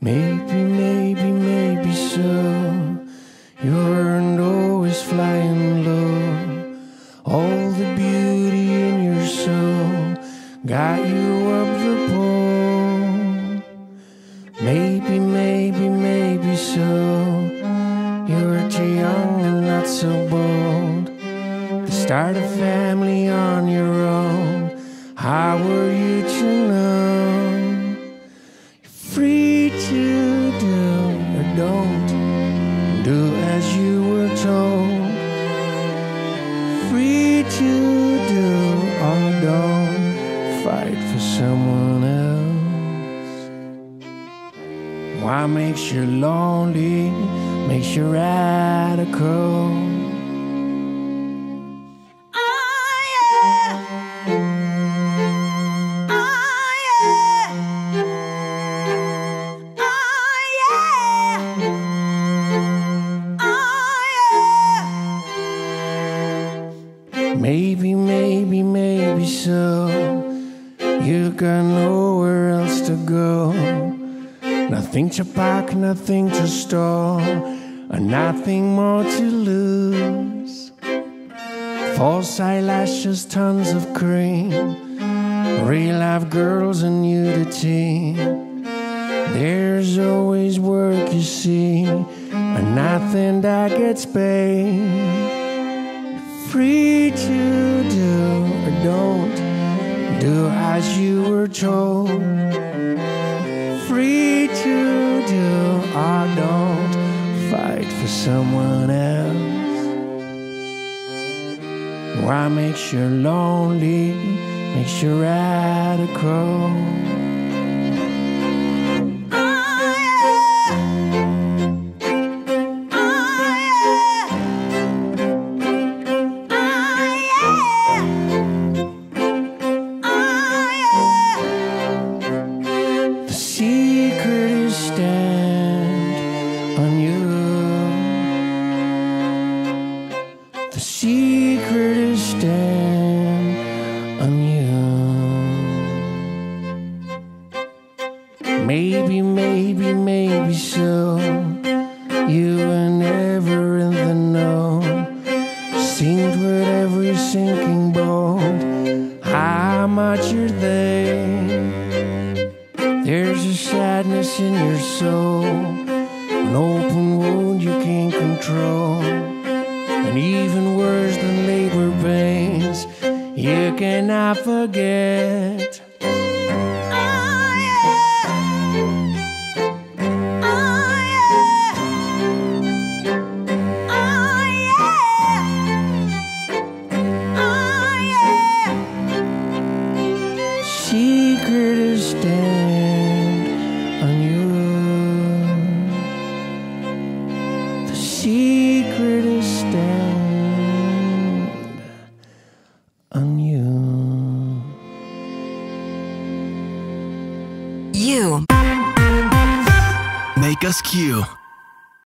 Maybe so. You weren't always flying low. All the beauty in your soul got you up the pole. Maybe so. You were too young and not so bold to start a family on your own. How were you to know? You're free to do or don't do as you were told. Free to do or don't fight for someone else. Why makes you lonely, makes you radical. Maybe so. You got nowhere else to go. Nothing to pack, nothing to store, and nothing more to lose. False eyelashes, tons of cream, real life girls and nudity. There's always work, you see, and nothing that gets paid. Free to do or don't do as you were told. Free to do or don't fight for someone else. Why makes you lonely, makes you radical. The secret is stand on you. Maybe so. You were never in the know. Seemed with every sinking boat how much you're there. There's a sadness in your soul, an open wound you can't control. And even worse than labor pains, you cannot forget. Secret is stand on you. The secret is stand on you. You make us Q.